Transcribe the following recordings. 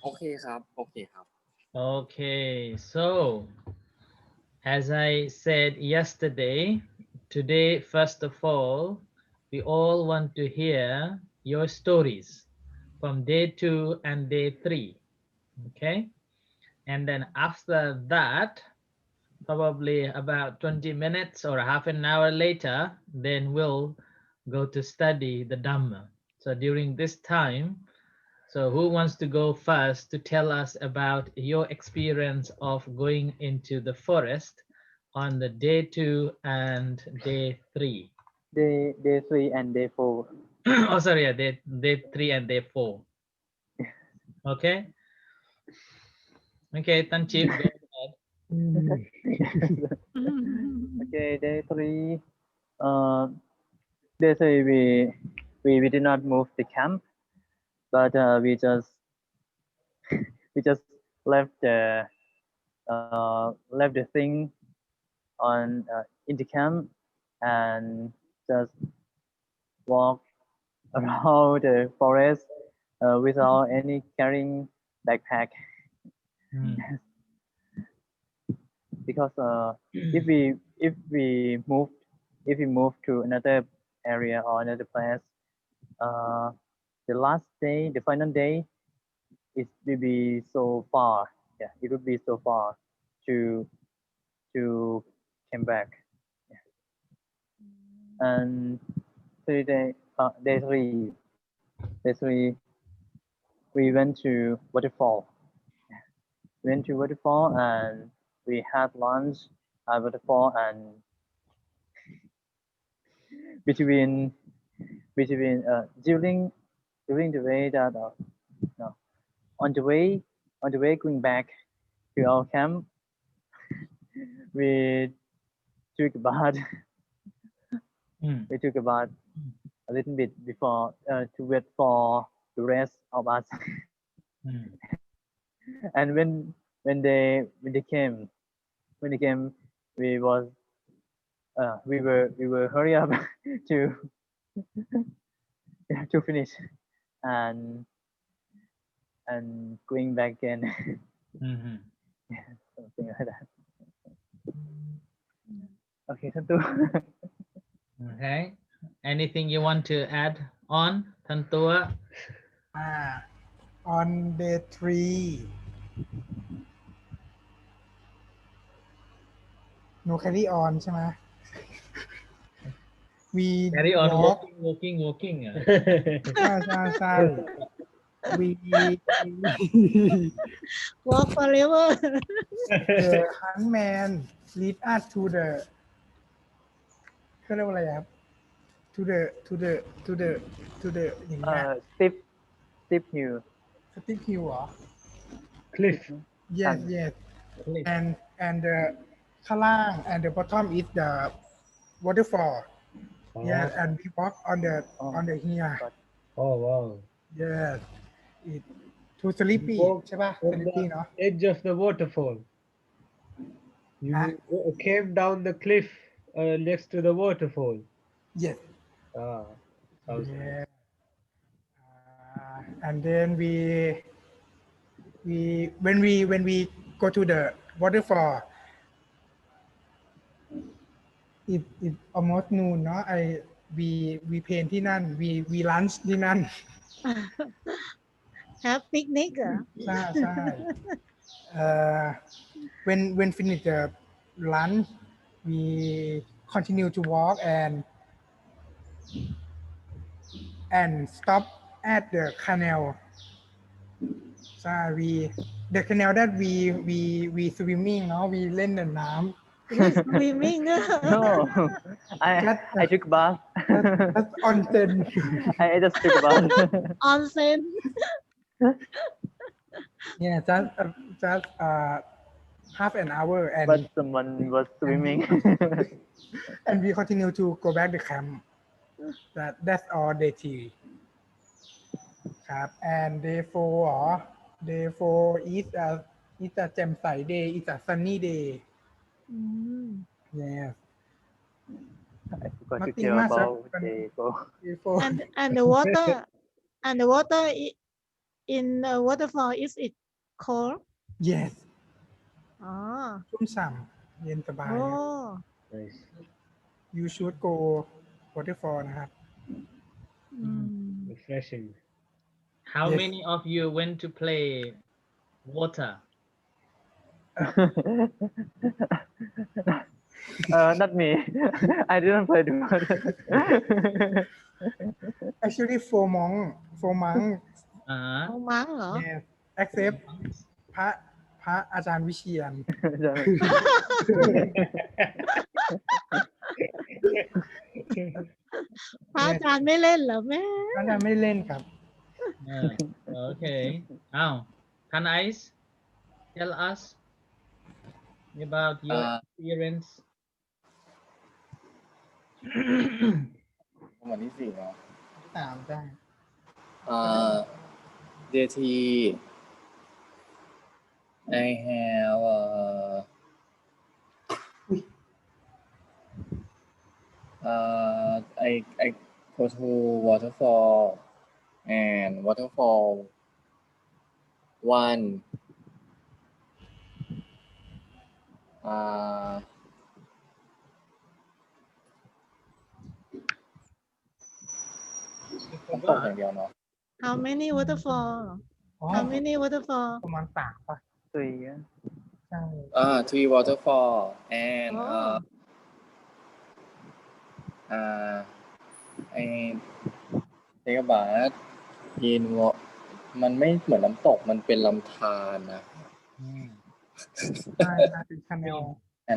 โอเคครับโอเคครับ Okay, so as I said yesterday, today, first of all, we all want to hear your stories from day 2 and day 3. Okay, and then after that, probably about 20 minutes or half an hour later, then we'll go to study the Dhamma. So during this time, so who wants to go first to tell us about your experience of going into the forest on the day 2 and day 3? Day 3 and day 4. Oh, sorry, yeah, day 3 and day 4. Okay. Okay, Tanchip, go ahead. Okay, day 3. Uh, Day 3 we did not move the camp, but we just left the thing on in the camp and just walk around the forest without any carrying backpack. Hmm. Because if we move to another area or another place, the last day, the final day, it will be so far. Yeah, it would be so far to to come back. Yeah. And day 3, we went to waterfall. We went to waterfall and we had lunch at waterfall, and between during the way that no, on the way going back to our camp, we took a bath. Hmm. We took a bath a little bit before to wait for the rest of us. Hmm. And when they came, we was we were hurry up to to finish and going back again. Mhm. Something like that. Okay, Santu. Okay. Anything you want to add on, Tantua? On day 3 no carry on ใช่ไหม we Carry on walk walking. ใช่ we walk forever the huntman lead us to the เขาเรียกว่าอะไรครับ to the อย่างเงี้ย Steep hill. steep hill เหรอ Cliff. yes yes and the ข้างล่าง and the bottom is the waterfall. Yes, and we walk on the here. Oh wow. Yes, it too sleepy ใช่ป่ะ On sleepy the เนาะ edge of the waterfall. You came down the cliff next to the waterfall. Yes. Sounds Yeah. And then when we go to the waterfall, it almost noon เนาะwe paint ที่นั่น we lunch ที่นั่น have picnic เหรอ ใช่ when finish the lunch we continue to walk and stop at the canal. So the canal that we swimming เนาะ we เล่นในน้ำ swimming No, I took a bath. that's onsen. I just took a bath. onsen Yeah, just half an hour and But someone was swimming. and we continue to go back the camp. That's all day 3 ครับ and day 4 เหรอ day 4 is a แจ่มใส day is a sunny day. Yes. I forgot to Nothing tell much about happened. day 4. Day 4. and the water in a waterfall, is it cold? yes อ๋อ ชุ่มฉ่ำเย็นสบาย โอ้ Nice. you should go waterfall นะครับ อืม Refreshing. How Yes. many of you went to play water? Not me. I didn't play the water. actually for monk Uh-huh. เอามั้งเหรอ yes except พระอาจารย์วิเชียน พระอาจารย์ไม่เล่นเหรอแม่ พระอาจารย์ไม่เล่นครับ Okay. Now, Thanais, tell us about your experience. วันที่4เนาะ 3 ได้ deity I have I go to waterfall and waterfall one You น้ำตกอย่าง forgot? เดียวเนาะ How many waterfall อ๋อ How many waterfall ประมาณ3 ป่ะ Three, yeah. ใช่ three waterfall and อ๋อ ไอเทกบาทยินวะมันไม่เหมือนน้ำตกมันเป็นลำธารนะ ใช่เป็นชาแนล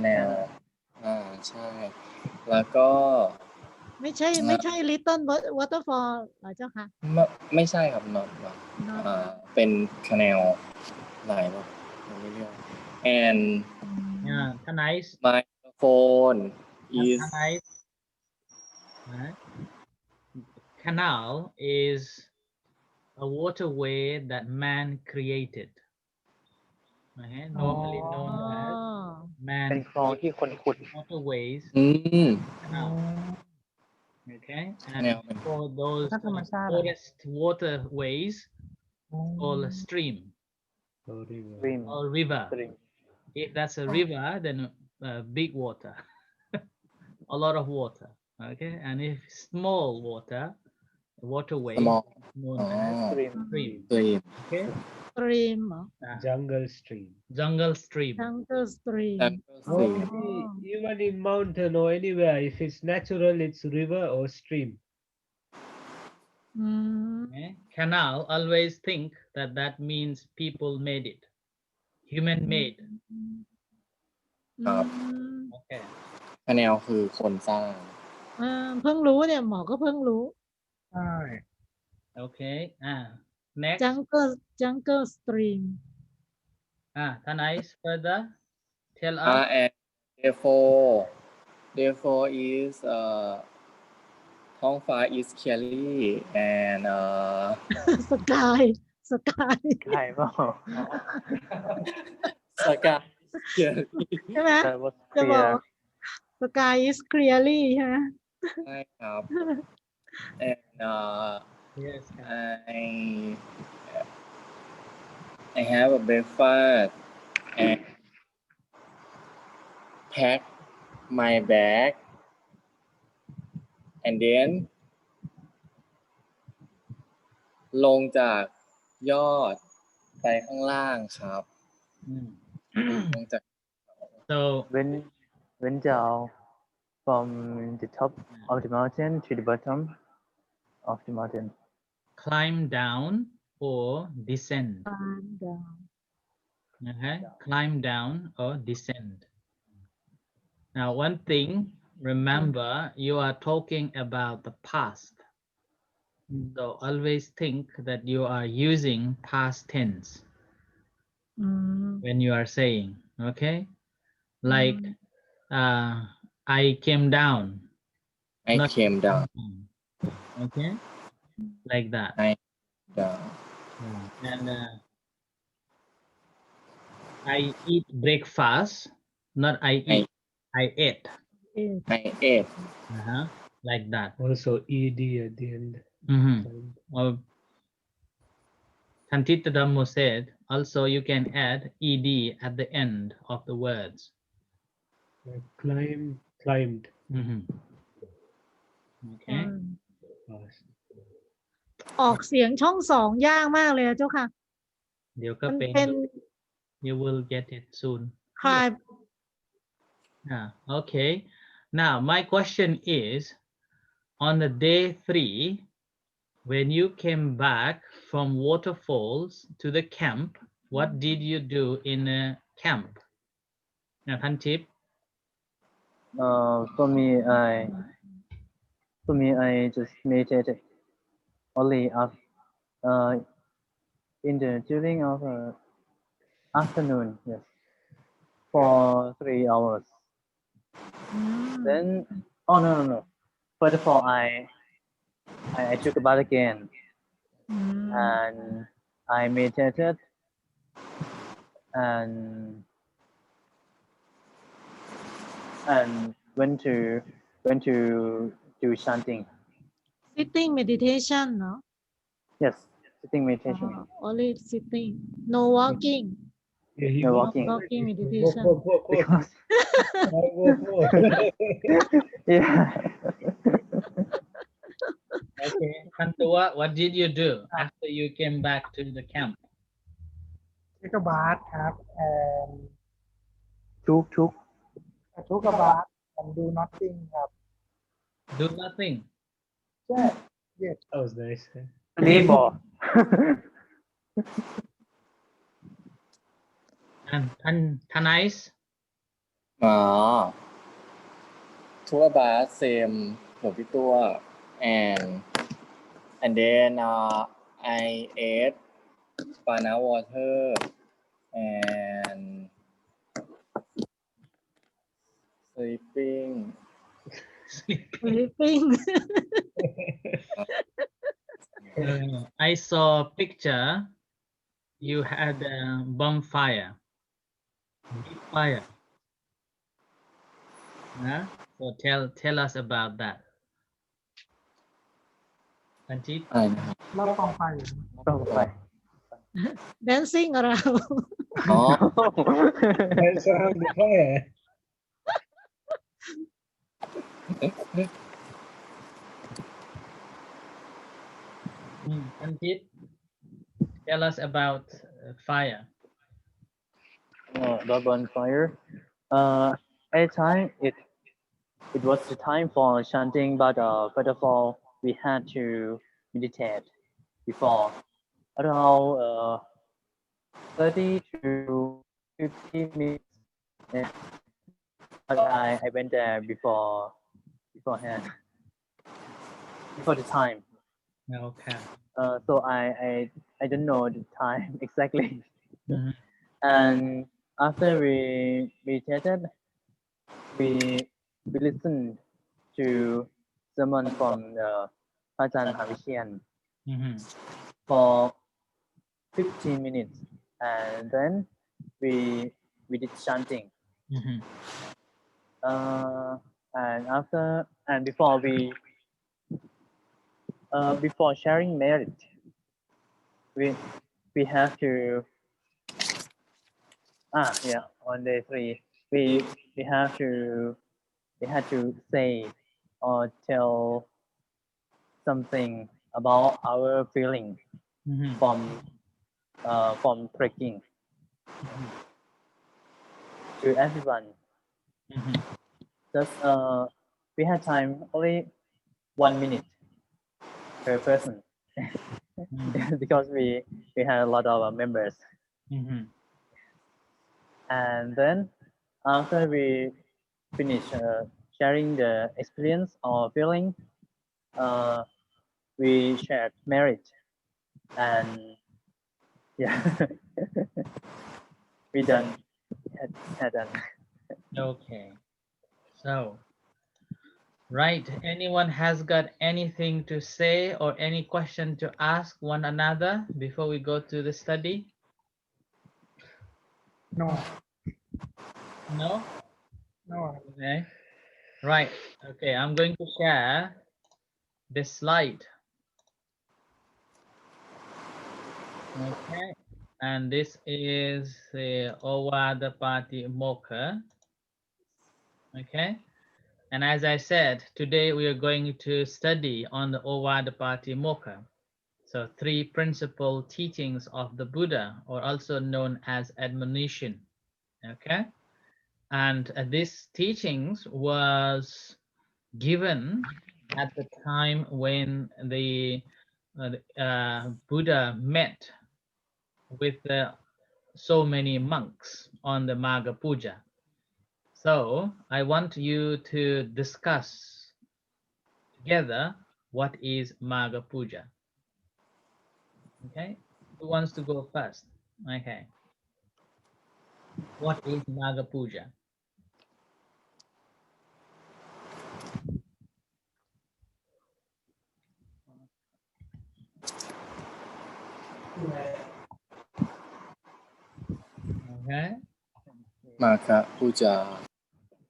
แนวใช่ แล้วก็ ไม่ใช่ little waterfall เหรอเจ้าค่ะ ไม่ใช่ครับนอนเป็นคาแนลหลายแบบไม่เรียก and Yeah, Thanais. my phone is Thanais. Canal is a waterway that man created. Normally known as เป็น man คลองที่คนขุด waterways. อืม Canal. Okay, and Canal. for those forest waterways, called a stream Stream. or river. Stream. If that's a river, then big water, a lot of water. Okay, and if small waterway, Small. known as Stream. stream. ตัวเอง Okay, stream เหรอ Jungle stream. jungle stream. jungle stream Normally, even in mountain or anywhere, if it's natural, it's river or stream. อืม Okay? Canal always think that that means people made it, human made. ครับ Okay. คาแนลคือคนสร้าง เพิ่งรู้เนี่ยหมอก็เพิ่งรู้ ใช่ Okay. Next. jungle stream Thanais, further tell us. and therefore is ท้องฟ้า is clearly and sky ใช่เปล่า sky is clearly ใช่ไหม That was จะบอก clear. sky is clearly ใช่ไหม ใช่ครับ and Yes. I have a breakfast and pack my bag and then ลงจากยอดไปข้างล่างครับ ลงจาก So Went down from the top of the mountain to the bottom of the mountain. climb down or descend. Okay, climb down or descend. Now, one thing, remember, you are talking about the past. So always think that you are using past tense อืม when you are saying, okay? Like, I came down. I Not- came down Okay, like that. down And I eat breakfast, not I eat. I ate. I ate Like that. Also ed at the end. Mhm. Or Tantitta Dhammo said, also you can add ed at the end of the words. Climbed. Okay. Fast. ออกเสียงช่องสองยากมากเลยอะเจ้าค่ะ เดี๋ยวก็ มัน เป็น เป็น you will get it soon. คลาย Okay. Now my question is, on the day 3, when you came back from waterfalls to the camp, what did you do in a camp? Now, Thantip. For me, I just meditated only during of afternoon, yes, for 3 hours. Then, oh no. First of all, I took a bath again, and I meditated, and went to do chanting. sitting meditation เนาะ Yes, sitting meditation. only sitting no walking Yeah, he No goes- walking. walking Go, meditation go, go, go. Because Go. yeah. Okay. Tantua, what did you do after you came back to the camp? take a bath ครับ and took took a bath and do nothing ครับ Do nothing. ใช่ yes That was nice. play ball. And Thanais? อ๋อทัวบาสเซมหลวงพี่ตัว and then I ate banana water and sleeping sleeping I saw a picture. You had a bonfire. Big fire. Yeah? So tell us about that. Tantit? อะไรนะครับ รอบกองไฟ Purify. dancing around อ๋อ Dance around the fire. Tantit, tell us about fire. The bonfire. At the time it was the time for chanting, but first of all we had to meditate before around 30 to 50 minutes. Yeah. But I went there beforehand before the time. Okay. So I don't know the time exactly. Mhm. And after we meditated, we listened to sermon from the Ajahn Havishian Mhm. for 15 minutes, and then we did chanting. Mhm. And before sharing merit, we have to on day 3 we had to say or tell something about our feeling Mhm. from trekking to everyone. Mhm. Just we had time only 1 minute per person because we had a lot of members. Mhm. And then after we finish sharing the experience or feeling, we shared merit, and yeah, we had done. Okay. So, right. Anyone has got anything to say or any question to ask one another before we go to the study? no No? no Okay. Right. Okay. I'm going to share this slide. Okay, and this is the Ovadapati-mokkha. Okay, and as I said, today we are going to study on the Ovadapati-mokkha. So 3 principal teachings of the Buddha, or also known as admonition. Okay, and these teachings was given at the time when the Buddha met with so many monks on the Magha puja. So I want you to discuss together what is Magha puja. Okay, who wants to go first? Okay, what is Magha puja? Okay, Magha puja.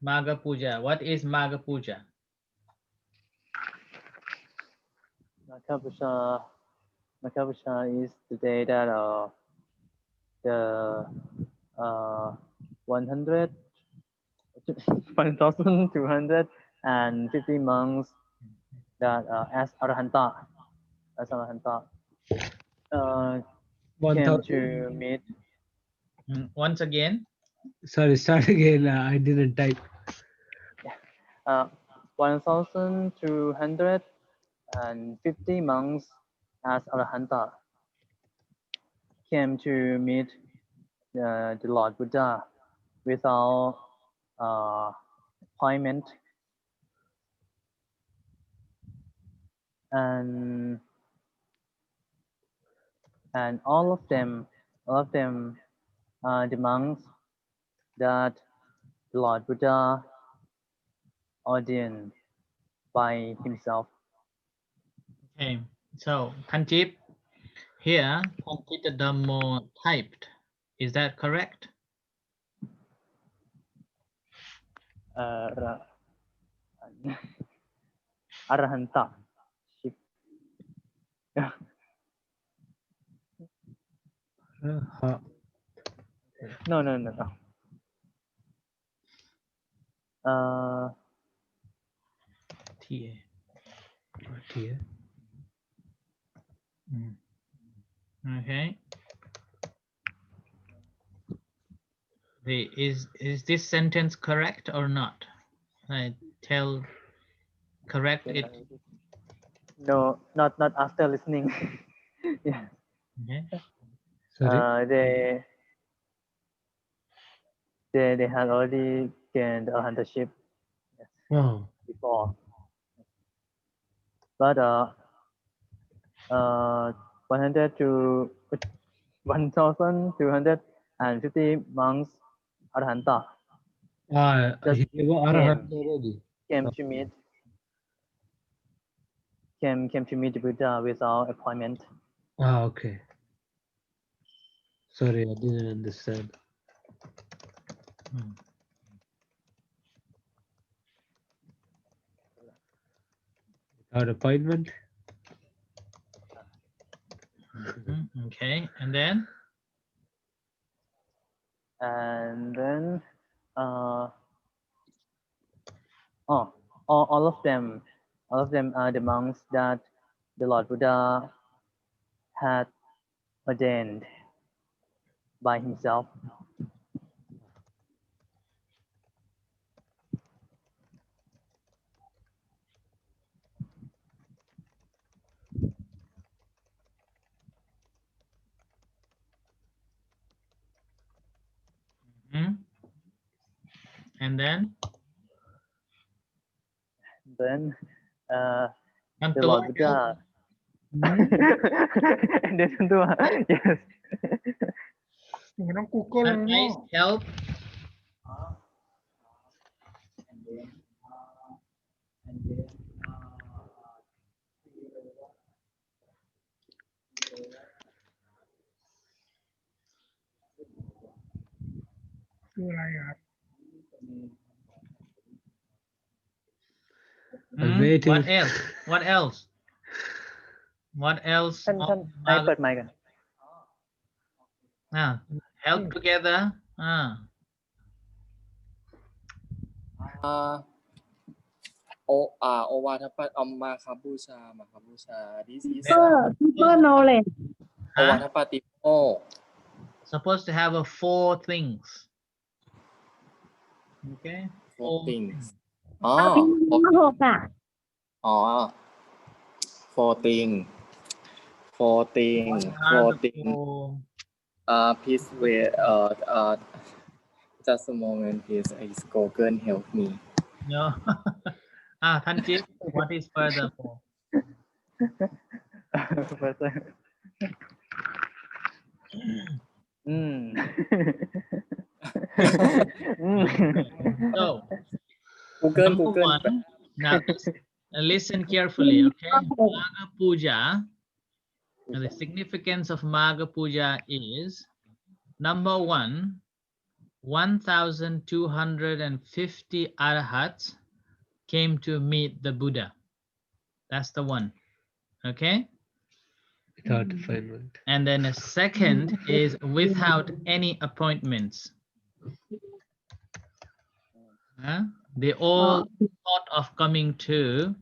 Magha puja. What is Magha puja? Magha is the day that the 100 1,250 monks that as arahanta came to 1,000. meet. Once again. Sorry, start again. I didn't type. 1,250 monks as arahanta came to meet the Lord Buddha without appointment, and all of them are the monks that the Lord Buddha ordained by himself. Okay, so Kanchip, here Pankita Dhammo typed. Is that correct? Arahanta. No. TA. Okay. Is this sentence correct or not? I tell correct it. No, not after listening. Yeah. Okay. Sorry. They had already gained arahantship Oh. before, but 100 to 1,250 monks arahanta just He was arahant already. came to meet the Buddha without appointment. Okay. Sorry, I didn't understand. Without appointment? Okay, and then? And then all of them are the monks that the Lord Buddha had ordained by himself. And then? Then the And Lord Buddha. And then yes. You don't Google and nice help. I'm waiting. What else? What else? What else? ท่านนายเปิดไมค์กัน Help together. โอวาทปะมาคาบูชาthis is super knowledge โอวาทปาติโม Supposed to have a 4 things. Okay. 4 things 6อ่ะ 4 thing please wait just a moment please is Google help me No. Thanjit, what is furthermore? Professor. So, Google number one, now listen carefully, okay? Magha puja. Now, the significance of Magha puja is number 1, 1,250 arhats came to meet the Buddha. That's the one. Okay. Without appointment. And then the second is without any appointments. They all thought of coming to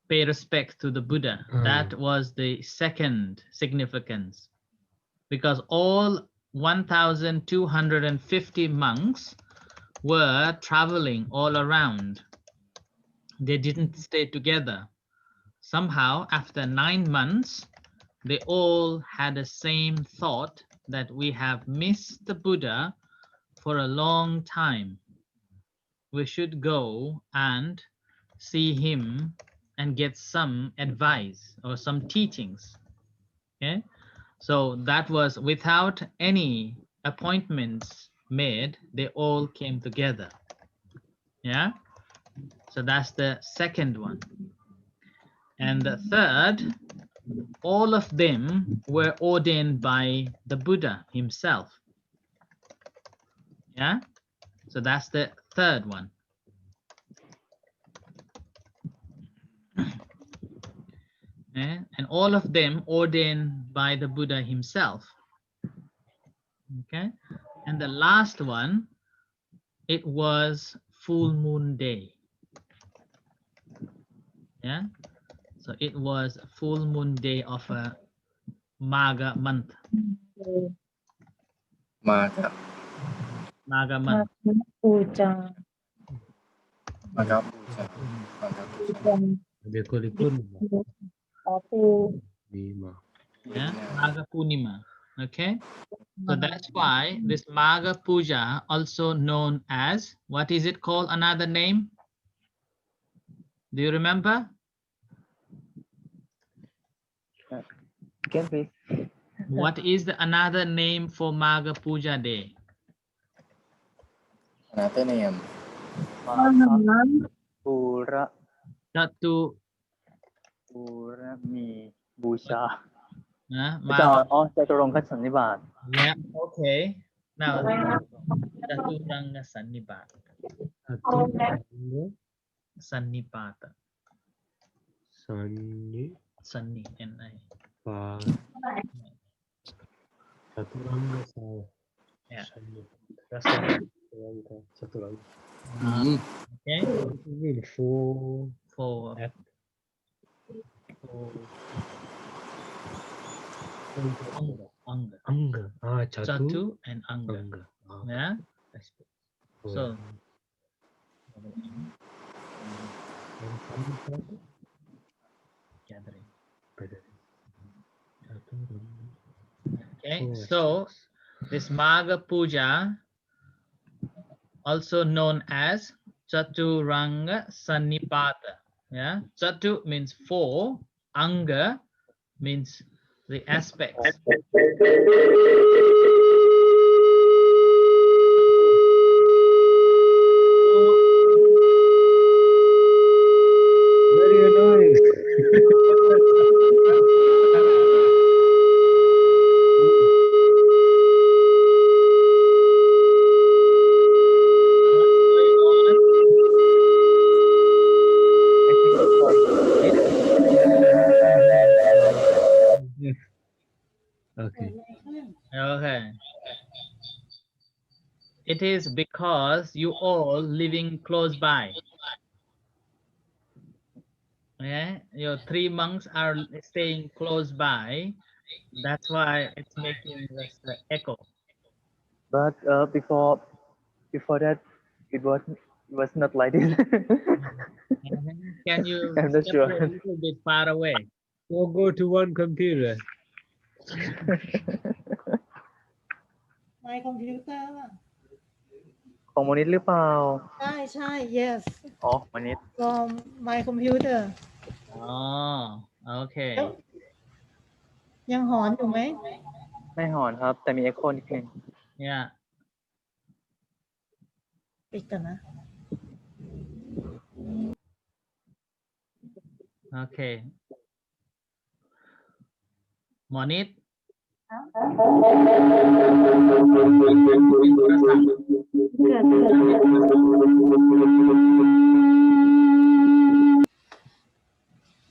pay respect to the Buddha. That was the second significance. Because all 1,250 monks were traveling all around. They didn't stay together. Somehow, after 9 months, they all had the same thought that we have missed the Buddha for a long time. We should go and see him and get some advice or some teachings. Okay, so that was without any appointments made, they all came together. Yeah, so that's the second one. And the third, all of them were ordained by the Buddha himself. Yeah, so that's the third one. And all of them ordained by the Buddha himself. Okay, and the last one, it was full moon day. Yeah, so it was a full moon day of a Magha month. Magha Magha month. puja Magha puja They call it Purnima. Yeah, Magha Punima. Okay, so that's why this Magha puja, also known as, what is it called, another name? Do you remember? Can please. What is the another name for Magha puja day? another name Pura Chatu mi busha. Magha. Chaturanga Sannibhat. Yeah, okay. Now, Chaturanga Sannibhata. Sannipata. Sanni, N-I. Yeah. Okay. Four. Anga. Chatu and Anga. Yeah. So. Gathering. Okay, so this Magha puja, also known as Chaturanga Sannipata. Yeah, Chatu means 4, Anga means the aspects. Very annoying. Okay, it is because you all living close by. Yeah, your 3 monks are staying close by. That's why it's making this echo. But before that, it was not like this. Can you I'm not step sure. a little bit far away? Or go to one computer. My computer ของโมนิดหรือเปล่า ใช่ yes อ๋อโมนิด from my computer Oh, okay. แล้วยังหอนอยู่ไหม ไม่หอนครับ แต่มีเอ็กโคนิดนึง Yeah. ปิดกันนะ Okay. Monit.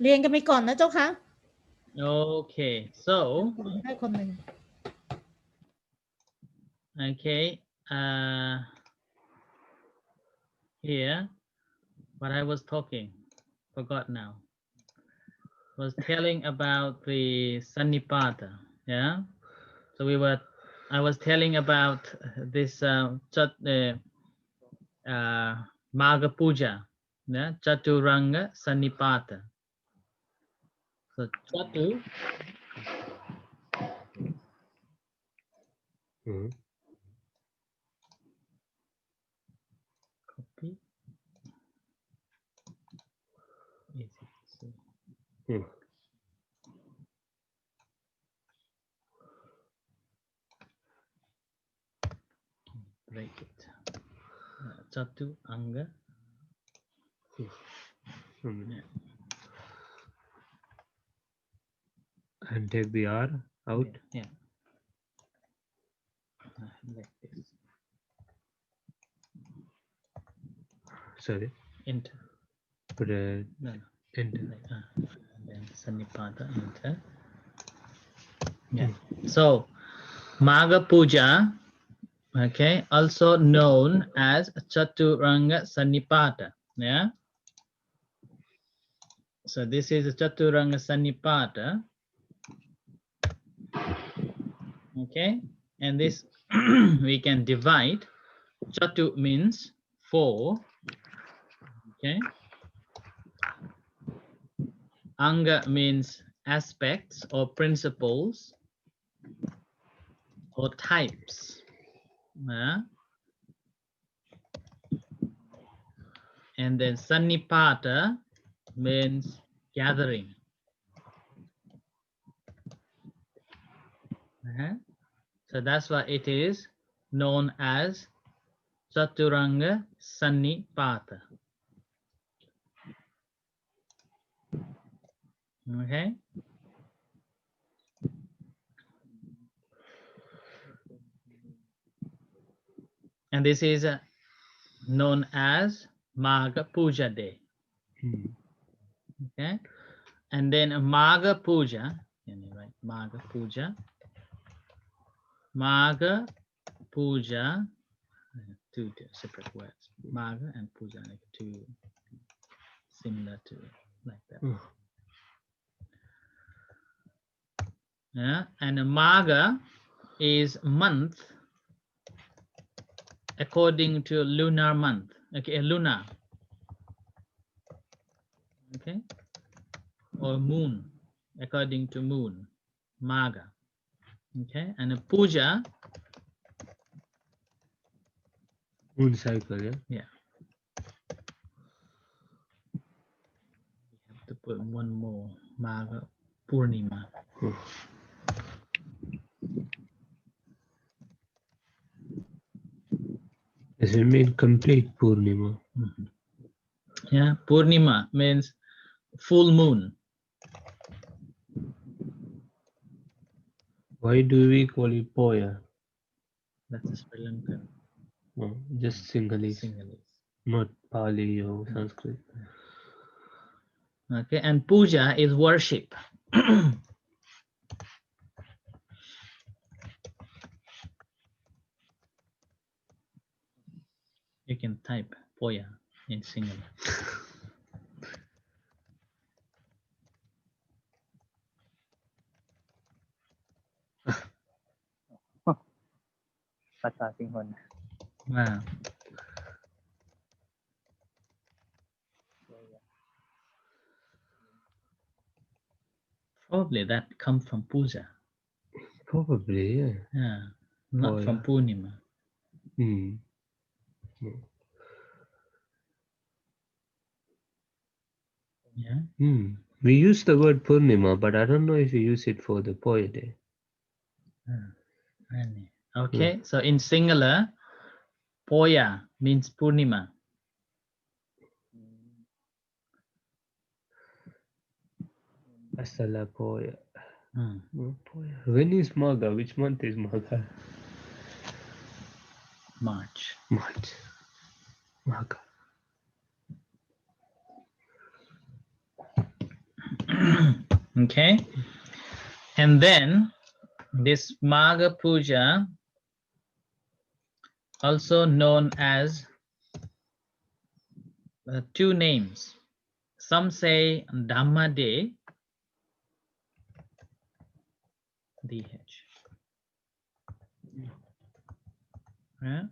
เรียนกันไปก่อนนะเจ้าคะ Okay. So, ให้คนหนึ่ง okay. Here, what I was talking, forgot now. Was telling about the Sannipata. Yeah. So I was telling about this magha puja. Yeah. Chaturanga Sannipata. So chatu. Copy. Easy to see. Break it. Chatu anga. Yeah. And take the R out. Yeah. Like this. Sorry. Enter. Put a No. enter. Like, and then Sannipata, enter. Yeah. So Magha Puja, okay, also known as Chaturanga Sannipata. Yeah. So this is Chaturanga Sannipata. Okay, and this we can divide. Chatu means 4. Okay. Anga means aspects or principles or types. And then Sannipata means gathering. So that's why it is known as Chaturanga Sannipata. Okay. And this is known as Magha Puja Day. Okay. And then Magha Puja, can you write Magha Puja? Magha Puja, two separate words. Magha and Puja, like two similar to like that. Yeah, and Magha is month according to lunar month. Okay, lunar. Okay, or moon according to moon. Magha. Okay, and a puja. Moon cycle, yeah. Yeah. We have to put one more. Magha Purnima. Does it mean complete Purnima? Yeah, Purnima means full moon. Why do we call it Poya? That's a Sri Lankan. Oh, just Sinhalese, Sinhalese. not Pali or Sanskrit. Okay, and puja is worship. You can type poya in singular. Wow. Probably that comes from puja. Probably, yeah. Yeah, not Poya. from Purnima. Hmm. Yeah. We use the word Purnima, but I don't know if we use it for the Poya day. Okay, so in singular, poya means Purnima. Asala Poya. Poya. When is Magha? Which month is Magha? March. March. Magha. Okay, and then this Magha Puja, also known as two names. Some say Dhamma Day, DH. Yeah.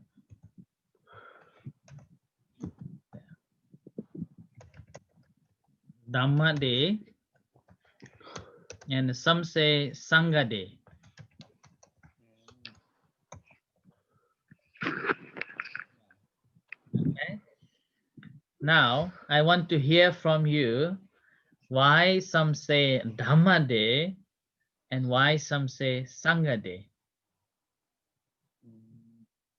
Dhamma Day, and some say Sangha Day. Okay. Now I want to hear from you why some say Dhamma Day and why some say Sangha Day.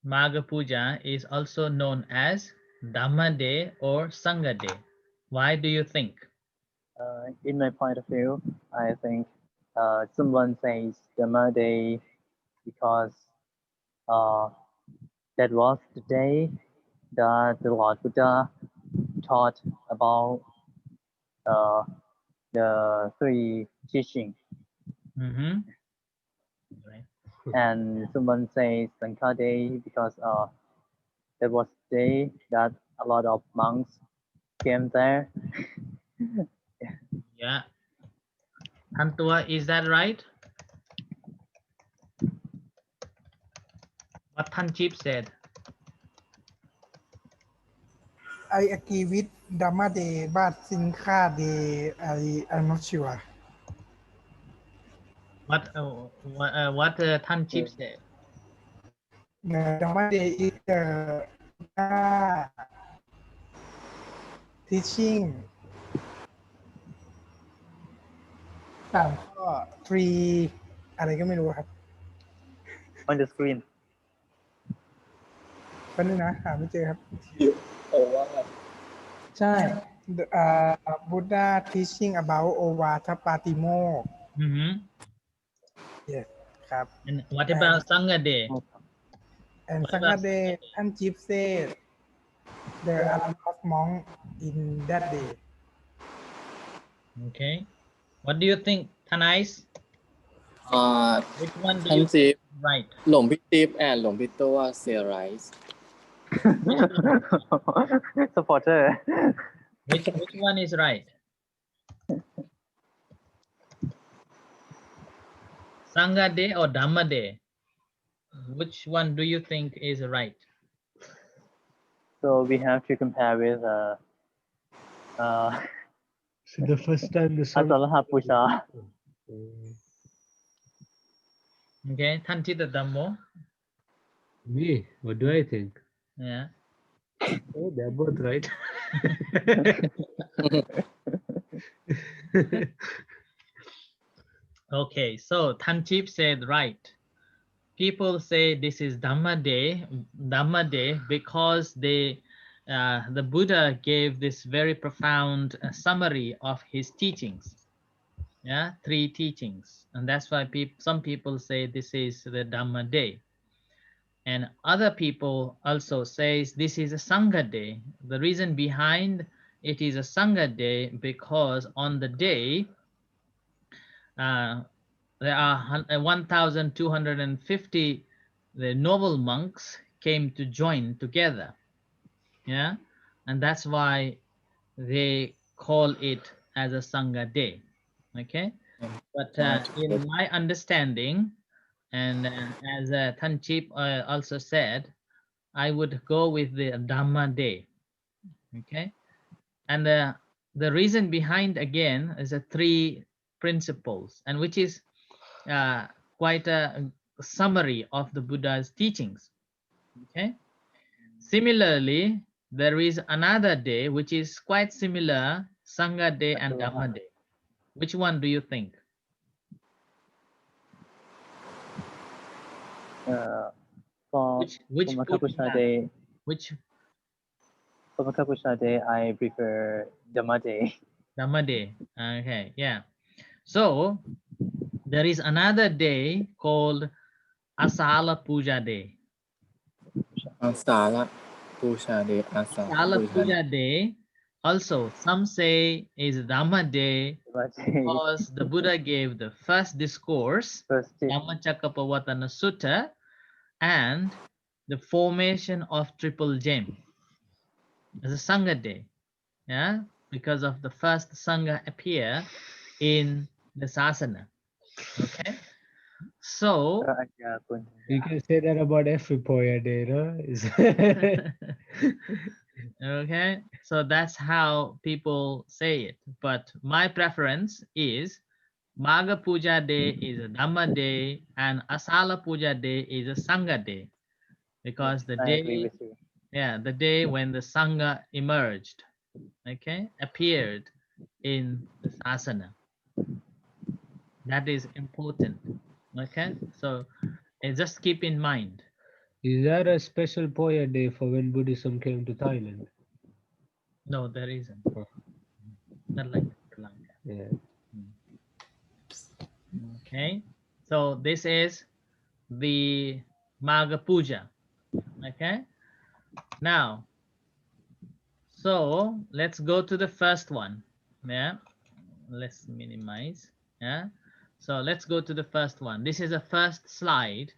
Magha Puja is also known as Dhamma Day or Sangha Day. Why do you think? In my point of view, I think someone says Dhamma Day because that was the day that the Lord Buddha taught about the three teachings. Right. And someone says Sangha Day because that was the day that a lot of monks came there. Yeah. Antua, is that right? What Thanchip said. I agree with Dhamma Day, but Singha Day, I'm not sure. What Thanchip said. The Dhamma Day is the teaching 3 ข้อ อะไรก็ไม่รู้ครับ On the screen. แป๊บนึงนะหาไม่เจอครับ Over ใช่ Buddha teaching about Ovata Patimokkha. Yes ครับ And what about Sangha Day? And What Sangha about Day ท่านจิ๊บ said there are a lot of monks in that day. Okay. What do you think, Thanais? Which one do ท่าน you จิ๊ think บ is right? หลวงพี่จิ๊บแอนหลวงพี่ตัวเสียไรส์ Supporter. Which one is right? Sangha Day or Dhamma Day? Which one do you think is right? So we have to compare with So the first time the sun. Puja. Okay, Thanchita Dhammo. Me? What do I think? Yeah. Oh, they're both right. Okay, so Thanchip said right. People say this is Dhamma Day because the Buddha gave this very profound summary of his teachings. Yeah, 3 teachings, and that's why some people say this is the Dhamma Day. And other people also says this is a Sangha Day. The reason behind it is a Sangha Day because on the day there are 1,250 the noble monks came to join together. Yeah, and that's why they call it as a Sangha day. Okay, but in my understanding, and as Thanchip also said, I would go with the Dhamma day. Okay, and the reason behind again is 3 principles, and which is quite a summary of the Buddha's teachings. Okay, similarly, there is another day which is quite similar, Sangha day and Dhamma day. Which one do you think? For Which Puja day, which for Puja day, I prefer Dhamma day. Dhamma day? Okay, yeah. So there is another day called Asala Puja day. Asala Puja day. Asala Puja day also some say is Dhamma day because the Buddha gave the first discourse, Dhammacakkappavattana Sutta, and the formation of triple gem as a Sangha day. Yeah, because of the first Sangha appear in the sãsanam. Okay, so You can say that about every Poya day, no? okay, so that's how people say it, but my preference is Magha Puja day is a Dhamma day and Asala Puja day is a Sangha day, because the day, yeah, the day when the Sangha emerged, okay, appeared in the sãsanam. That is important. Okay, so just keep in mind. Is there a special Poya day for when Buddhism came to Thailand? No, there isn't. Not like Sri Lanka. Yeah. Okay, so this is the Magha Puja. Okay, now, so let's go to the first one. Yeah, let's minimize. Yeah, so let's go to the first one. This is the first slide.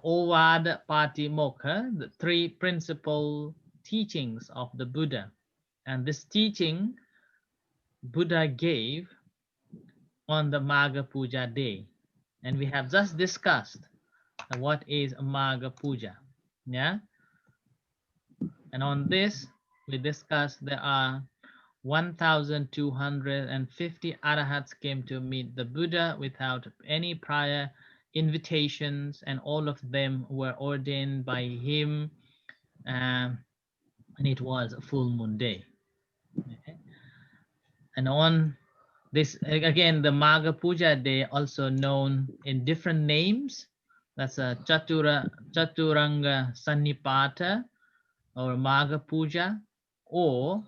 Ovada Patimokkha, the 3 principal teachings of the Buddha. And this teaching Buddha gave on the Magha Puja day. And we have just discussed what is Magha Puja. Yeah. And on this, we discussed there are 1,250 arahats came to meet the Buddha without any prior invitations, and all of them were ordained by him, and it was a full moon day. Okay. And on this, again, the Magha Puja day, also known in different names, that's a Chaturanga Sannipata or Magha Puja, or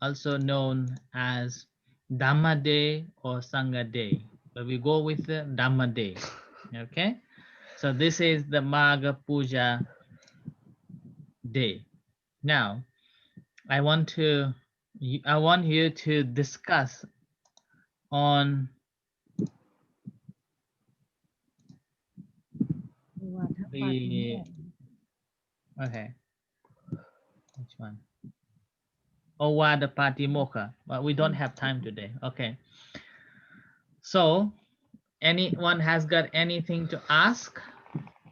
also known as Dhamma day or Sangha day, but we go with the Dhamma day. Okay, so this is the Magha Puja day. Now I want you to discuss on the, okay, which one? Ovada Patimokkha, but we don't have time today. Okay, so anyone has got anything to ask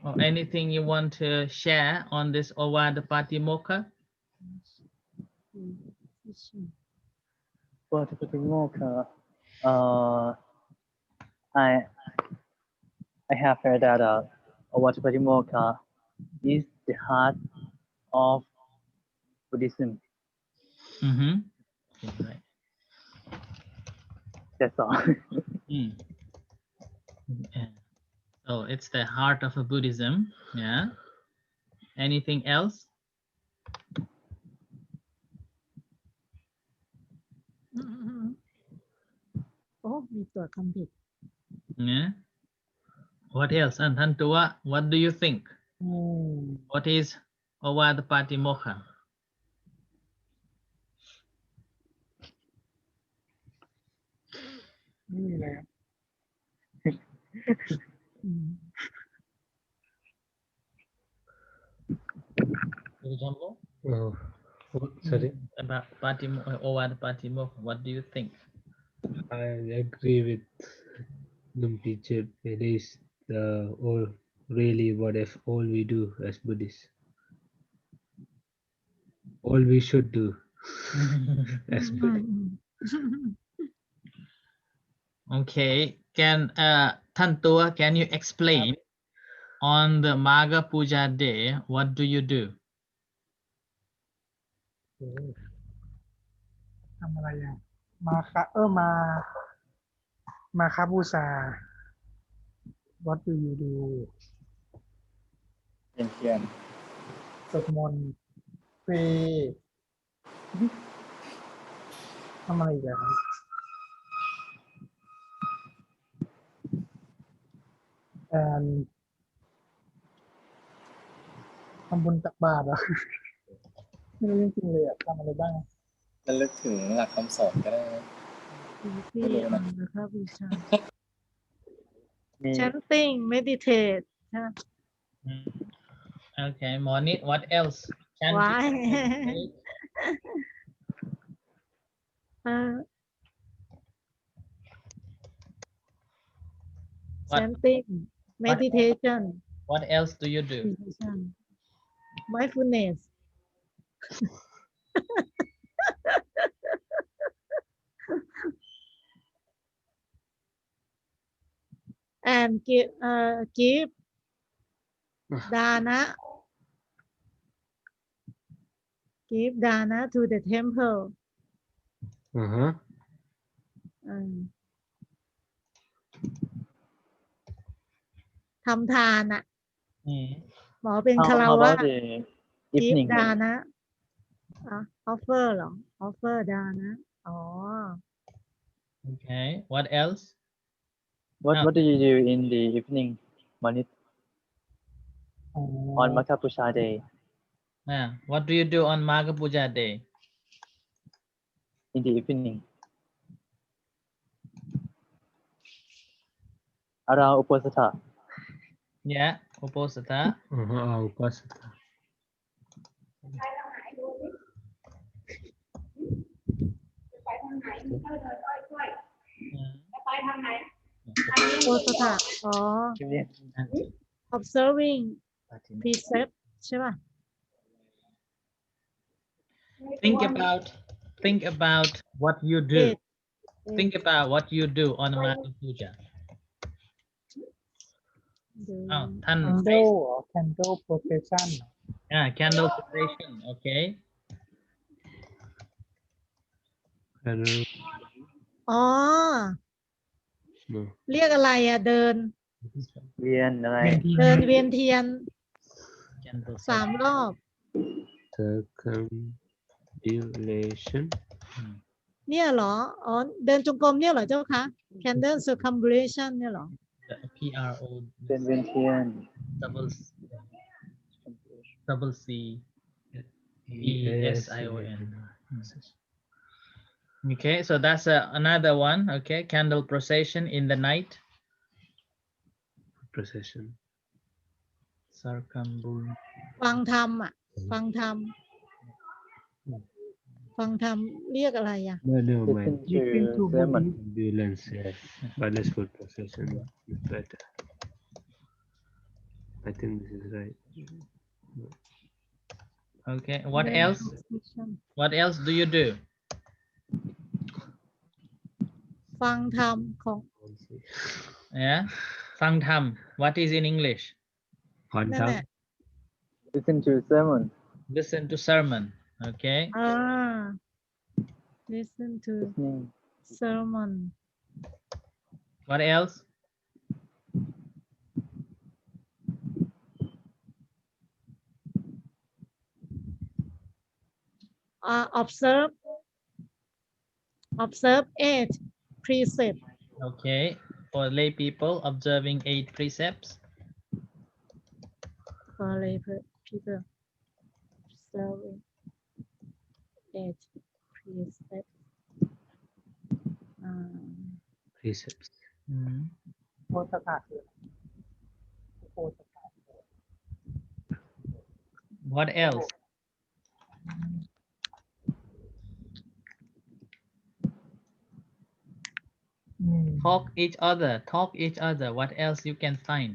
or anything you want to share on this Ovada Patimokkha? Patimokkha, I have heard that Patimokkha is the heart of Buddhism. Mm-hmm. Right. That's all. Yeah. So it's the heart of a Buddhism. Yeah. Anything else? Oh, มีตัวคำผิด Yeah. What else? And Tantua, what do you think? What is Ovada Patimokkha? ไม่มีเลยครับ Example? Oh. Sorry, About Patimokkha, what do you think? I agree with Num teacher. It is the all really what if all we do as Buddhists, all we should do as Buddhists. Okay, can Tantua, can you explain on the Magha Puja day, what do you do? ทำอะไรอ่ะมาคะมาคาบูชา What do you do เทียน สวดมนต์เปรย์ทำอะไรอีกอ่ะครับ and ทำบุญตักบาตรเหรอ ไม่รู้จริงๆเลยอ่ะทำอะไรบ้าง ระลึกถึงหลักคำสอนก็ได้นะ ที่นะคะบูชา มี chanting meditate ใช่ไหม Okay, Monit, what else? Chanting, Why? meditate. What? Chanting meditation What else do you do? mindfulness and give dana to the temple. Uh-huh. ทำทานอ่ะ หมอ How เป็นคาร how วะ about the กิฟ evening? ดานะoffer เหรอ offer ดานะ อ๋อ Okay, what else? What do you do in the evening, Manit, อ๋อ on Magha Puja day? What do you do on Magha Puja day? In the evening, around Uposatha. Yeah, Uposatha. Upasana. Uposatha อ๋อ observing precept ใช่ป่ะ Think about what you do. Eight. Think about what you do on Magha Puja. Oh, Tan. candle เหรอ candle protection เหรอ Candle preparation. Okay.อ๋อ No. เรียกอะไรอ่ะ เดิน เวียนอะไร เดินเวียนเทียน Candle 3 รอบ Circumambulation. เนี่ยเหรอ อ๋อ เดินจงกรมเนี่ยเหรอเจ้าคะ candle circumambulation เนี่ยเหรอ PRO เป็นเวียนเทียน double C ESION. Okay, so that's another one. Okay, candle procession in the night. Procession. Circumambul. ฟังธรรมอ่ะ ฟังธรรม ฟังธรรมเรียกอะไรอ่ะ No, Listen man. to sermon. Ambulance, yeah. But let's put procession. It's better. I think this is right. Okay, what else? What else do you do? ฟังธรรมของ Yeah, Fang Tham. What is in English? นั่นแหละ Listen to sermon. Listen to sermon. Okay. listen to Listening. sermon What else? observe 8 precept Okay, for lay people observing 8 precepts. for lay people observing 8 precept Precepts. โพสถาคืออะไรโพสถา What else? Talk each other. Talk each other. What else you can find?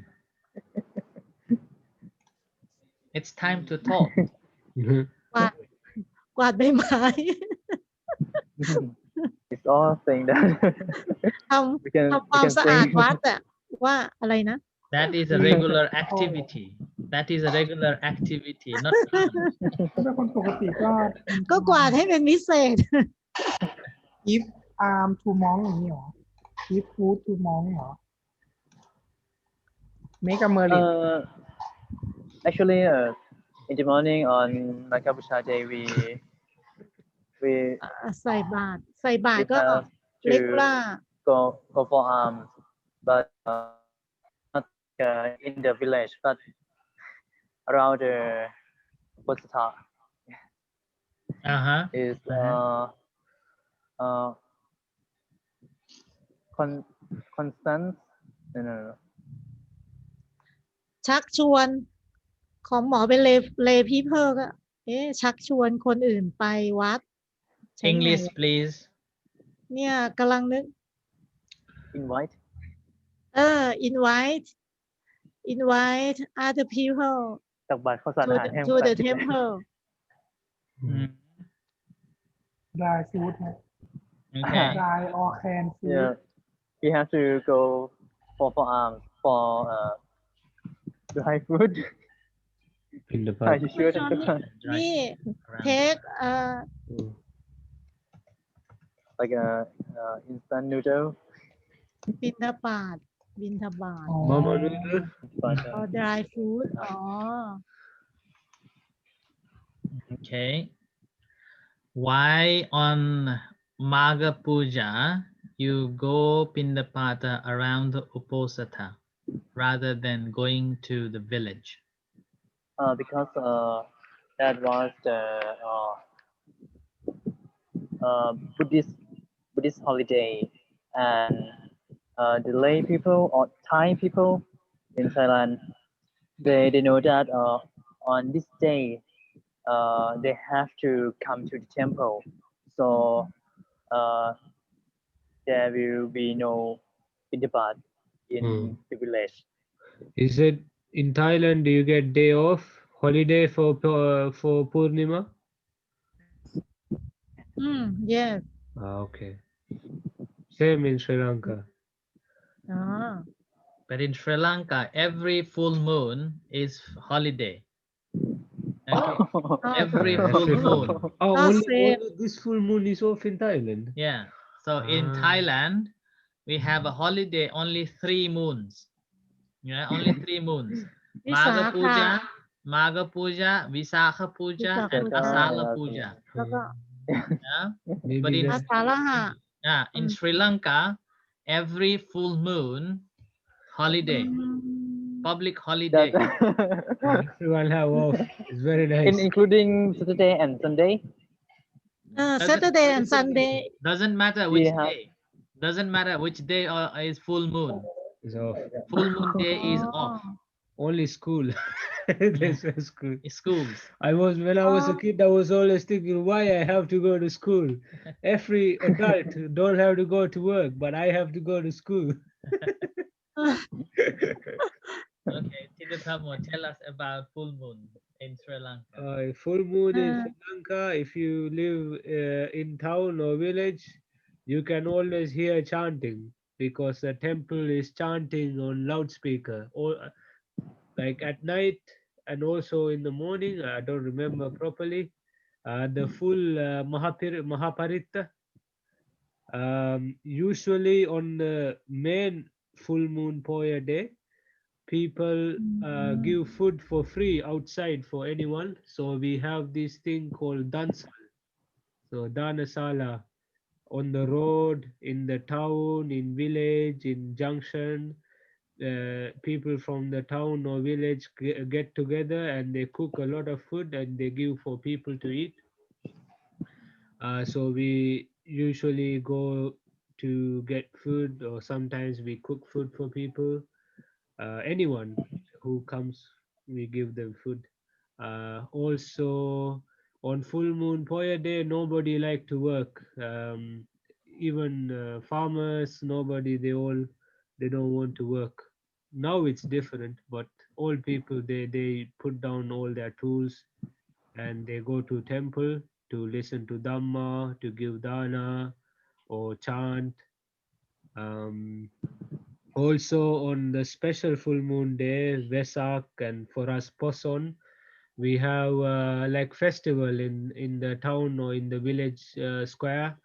It's time to talk. กวาดใบไม้ It's all saying that ท we can ำทำความ we can สะอาด sing. วัดอะว่าอะไรนะ That is a regular activity. That is a regular activity, not count. ถ้าเป็นคนปกติก็ ก็กวาดให้เป็นพิเศษ give arm to monk อย่างนี้หรอ give food to monk หรอ make a merit Actually, in the morning on Magha Puja day, we ใส่บาตรใส่บาตร we ก็ have เล็ก to ล่า go for arms, but not in the village, but around the Posita Uh-huh. is constant. No. ชักชวนของหมอเป็นเลพีเพิร์ก็ชักชวนคนอื่นไปวัดใช่ไหม English, please. เนี่ยกำลังนึก Invite. invite other people ตักบาตรข้าวสารอาหารแห้ง to the temple Mm. dry food นะ Okay. dry or canned food Yeah, we have to go for arms for dry food. In the ใคร park. จะเชื่อท่านก็ นี่ Around. take like a instant noodle. บิณฑบาต Mama noodle. But or dry food อ๋อ Okay. Why on Magha Puja you go Pindapata around the Uposatha rather than going to the village? because that was the Buddhist holiday, and the lay people or Thai people in Thailand, they know that on this day they have to come to the temple, so there will be no Pindapata in the village. Is it in Thailand? Do you get day off, holiday for Purnima? yes Okay. Same in Sri Lanka. อ๋อ But in Sri Lanka, every full moon is holiday. Okay. Every full moon. Oh, Not only same. this full moon is off in Thailand. Yeah. So in Thailand, we have a holiday only 3 moons. Yeah, only 3 moons. วิสา Magha ขะ Puja, Magha Puja, Visakha Puja, and Visakha Asala Puja. Puja. แล้วก็ Yeah. Maybe But in อา that's สาฬหะ in Sri Lanka, every full moon holiday, public holiday. That everyone have off. It's very nice. including Saturday and Sunday. Saturday and Sunday Doesn't matter which have- day. Doesn't matter which day is full moon. It's off. Full moon day is อ๋อ off. Only school. This was school. Schools. When I was a kid, I was always thinking why I have to go to school. Every adult don't have to go to work, but I have to go to school. Okay, Tidapamo, tell us about full moon in Sri Lanka. Full moon in Sri Lanka, if you live in town or village, you can always hear chanting because the temple is chanting on loudspeaker, or like at night and also in the morning. I don't remember properly. The full Mahaparitta. Usually on the main full moon Poya day, people give food for free outside for anyone. So we have this thing called dansal. So danasala on the road, in the town, in village, in junction. People from the town or village get together and they cook a lot of food and they give for people to eat. So we usually go to get food, or sometimes we cook food for people. Anyone who comes, we give them food. Also on full moon Poya day, nobody like to work. even farmers, nobody, they don't want to work. Now it's different, but old people, they put down all their tools and they go to temple to listen to Dhamma, to give dana or chant. Um, Also on the special full moon day, Vesak, and for us Poson, we have like festival in the town or in the village square.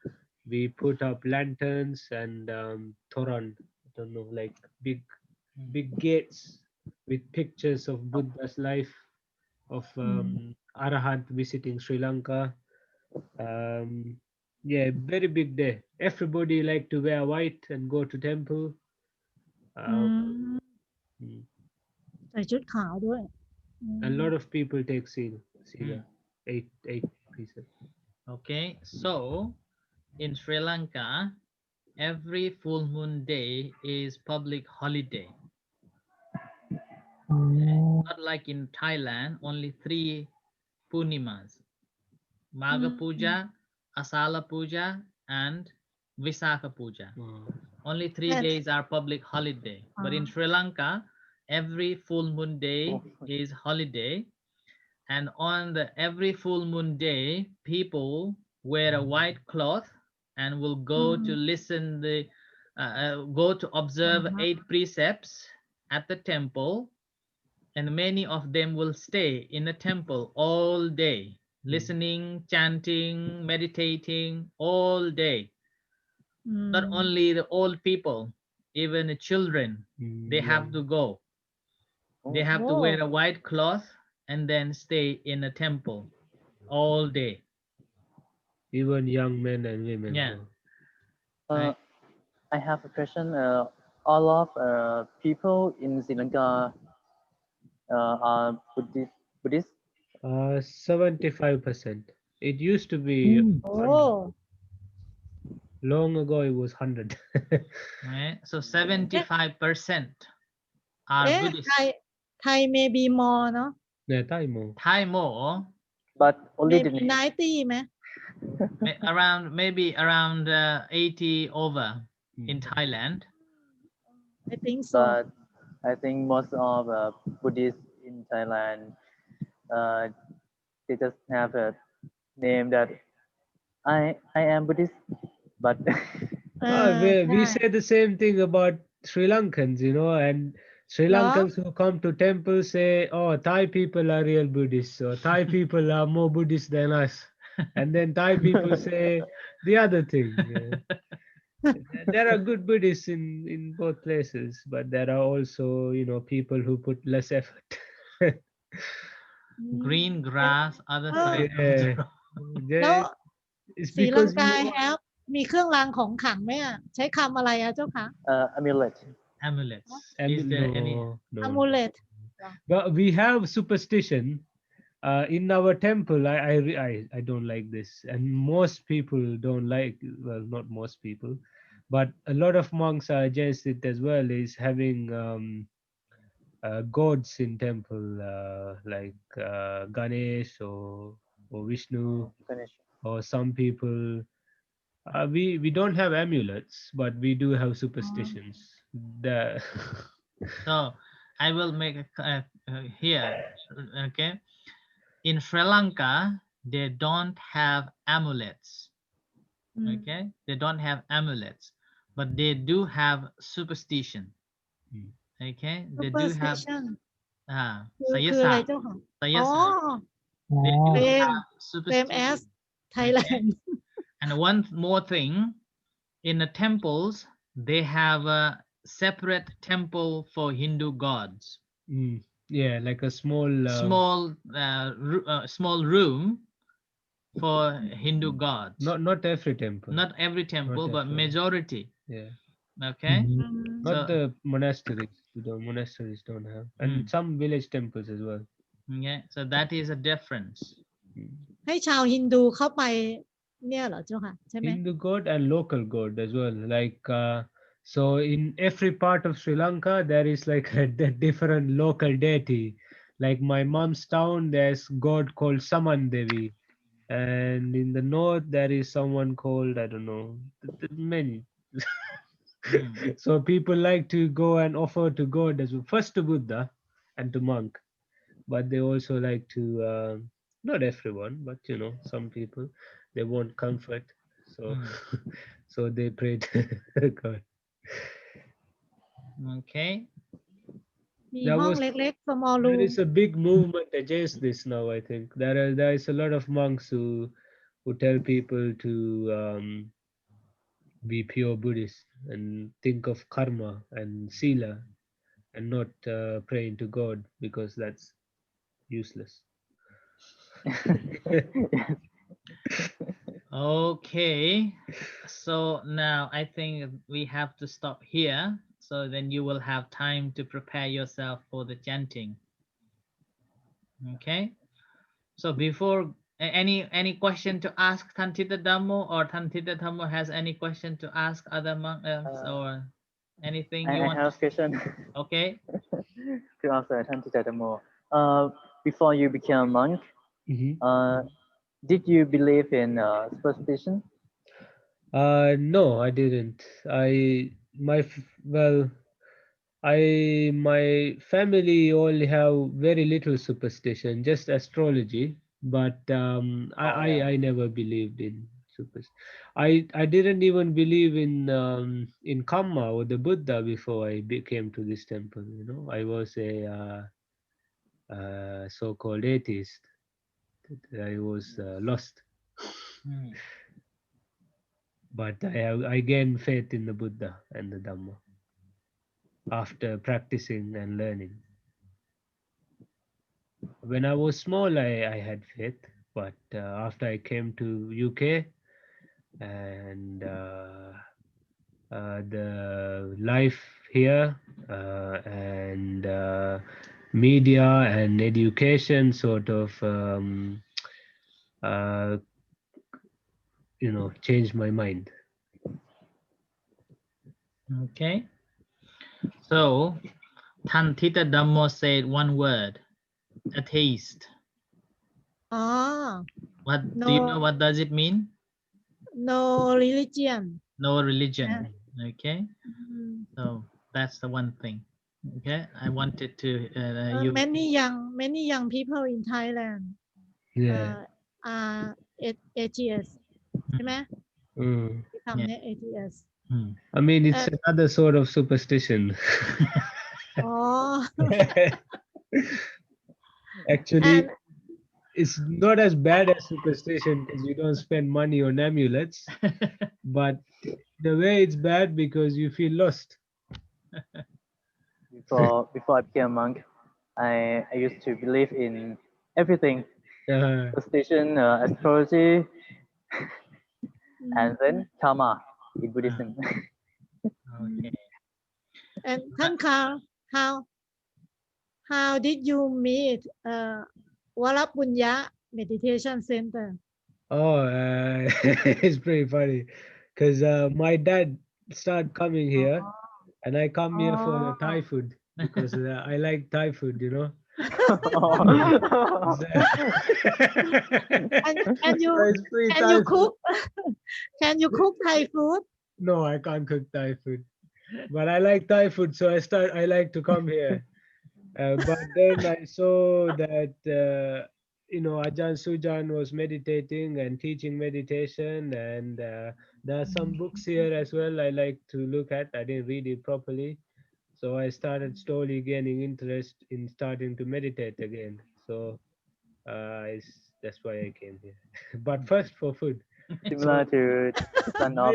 We put up lanterns and thoran, I don't know, like big gates with pictures of Buddha's life, of Arahant visiting Sri Lanka. Um, yeah, very big day. Everybody like to wear white and go to temple. อืม Mm. ใส่ชุดขาวด้วย A lot of people take seal. See Mm. that? Eight pieces. Okay, so in Sri Lanka, every full moon day is public holiday. Not like in Thailand, only 3 Purnimas: Magha puja, Asala puja, and Visakha puja. Only 3 Yes. days are public holiday. But in Sri Lanka, every full moon day is holiday. And on the every full moon day, people wear a white cloth and will go to listen go to observe 8 precepts at the temple, and many of them will stay in the temple all day, listening, chanting, meditating all day. Not only the old people, even the children, they have to go. They have to wear a white cloth and then stay in a temple all day. Even young men and women. Yeah. Uh, I have a question. All of people in Sri Lanka are Buddhist. 75%. It used to be โอ้ long ago. It was 100. Right? So 75% are เอ๊ะ Buddhist. ไทย maybe more เนาะ Yeah, Thai more. Thai more, But only the maybe name. 90 ไหม maybe around 80 over in Thailand. I think so But I think most of Buddhists in Thailand, they just have a name that I am Buddhist, but เออ We ใช่ say the same thing about Sri Lankans, and Sri No? Lankans who come to temple say, "Oh, Thai people are real Buddhists, or Thai people are more Buddhist than us," and then Thai people say the other thing. Yeah. There are good Buddhists in both places, but there are also people who put less effort. Green grass, other side of the Yeah. road. แล้ว It's ศรีลัง because กา have มีเครื่องรางของขลังไหมอ่ะ ใช้คำอะไรอ่ะเจ้าคะ amulet. Amulets. Is there any? no. amulet But we have superstition in our temple. I don't like this, and most people don't like. Well, not most people, but a lot of monks are against it as well. Is having gods in temple, like Ganesh or Vishnu, Ganesh. or some people. We don't have amulets, but we do have superstitions. The So I will make here. Okay. In Sri Lanka, they don't have amulets. Okay. They don't have amulets, but they do have superstition. Okay. They do have superstition ไสย คืออะไร ศาสตร์ เจ้าค่ะ ไสย อ๋อ ศาสตร์ They do Same. have same superstition. as Thailand And one more thing, in the temples, they have a separate temple for Hindu gods. yeah, like a small Small room for Hindu gods. not every temple. Not every temple, Not but every. majority. Yeah, Okay. not So- the monasteries. The monasteries don't have, and some village temples as well. Okay. So that is a difference. ให้ชาวฮินดูเข้าไปเนี่ยเหรอเจ้าค่ะ ใช่ไหม Hindu god and local god as well. Like so, in every part of Sri Lanka, there is like a different local deity. Like my mom's town, there's god called Saman Devi, And in the north, there is someone called, I don't know, many. So people like to go and offer to God as well, first to Buddha and to monk, but they also like to, not everyone, but you know, some people, they want comfort. So, so they pray to God. Okay. มี There ห้อง was เล็กๆ small There room is a big movement against this now. I think there is a lot of monks who tell people to be pure Buddhist and think of karma and sila and not praying to God because that's useless. Yes. Okay. So now I think we have to stop here. So then you will have time to prepare yourself for the chanting. Okay. So before any question to ask Thantita Dhammo, or Thantita Dhammo has any question to ask other monks or anything you I want have to a question Okay. to ask Thantita Dhammo. Before you became a monk, did you believe in superstition? No, I didn't. My family only have very little superstition, just astrology. But I never believed in superstition. I didn't even believe in karma or the Buddha before I came to this temple. You know, I was a so-called atheist. I was lost. But I gained faith in the Buddha and the Dhamma after practicing and learning. When I was small, I had faith, but after I came to UK and the life here and media and education sort of changed my mind. Okay. So Thantita Dhammo said one word, atheist. What do you know what does it mean? no religion No religion. Okay. So that's the one thing. Okay. I wanted to you many young people in Thailand Yeah. are atheists ใช่ไหม become atheists I mean, it's another sort of superstition. Actually, it's not as bad as superstition because you don't spend money on amulets, but the way it's bad because you feel lost. Before I became a monk, I used to believe in everything, superstition, astrology, and then karma in Buddhism. Okay. And Thankar, how did you meet Varapunya Meditation Center? Oh, it's pretty funny because my dad started coming here and I come here for the Thai food because I like Thai food, you know. and you cook can you cook Thai food? No, I can't cook Thai food, but I like Thai food, so I like to come here. But then I saw that Ajahn Sujan was meditating and teaching meditation, and there are some books here as well I like to look at. I didn't read it properly, so I started slowly gaining interest in starting to meditate again. So that's why I came here. But first for food. Similar to son of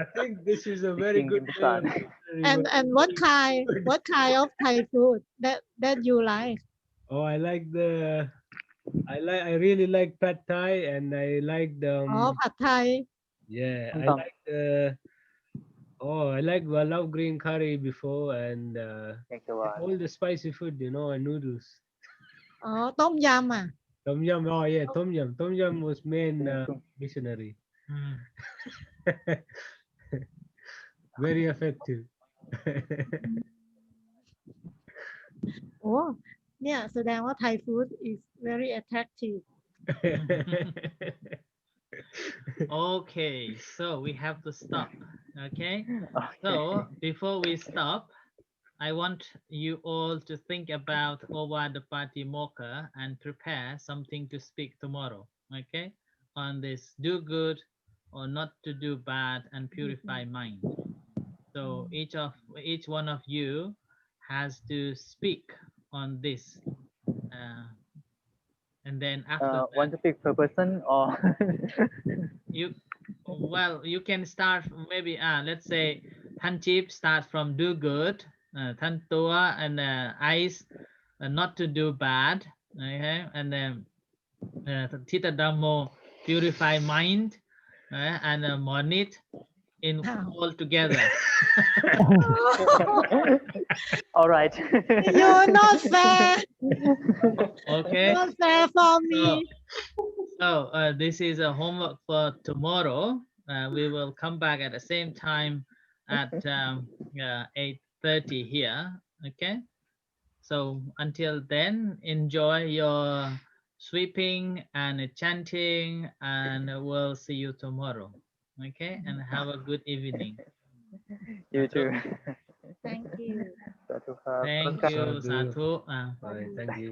I think this is a very good way. And what kind of Thai food that you like? Oh, I really like pad Thai, and I like the Pad Thai. Yeah, I love green curry before, and all the spicy food, and noodles. ต้มยำ Tom yum. Oh yeah, tom yum. Tom yum was main missionary. Very effective. โอ้เนี่ยแสดงว่า Thai food is very attractive Okay, so we have to stop. Okay, Okay. so before we stop, I want you all to think about Patimokkha and prepare something to speak tomorrow. Okay, on this do good or not to do bad and purify mind. So each one of you has to speak on this, and then after One that, topic per person or you you can start maybe let's say Than Chip start from do good, Than Tua and Ice not to do bad, okay, and then Thita Dhammo purify mind, and Monit in all together. all right. You're not fair. Okay, Not fair for me. so this is a homework for tomorrow. We will come back at the same time at 8:30 here. Okay, so until then, enjoy your sweeping and chanting, and we'll see you tomorrow. Okay, and have a good evening. You too. Thank you. Satuครับ Thank you, Sadhu. Sadhu. Bye. Thank you.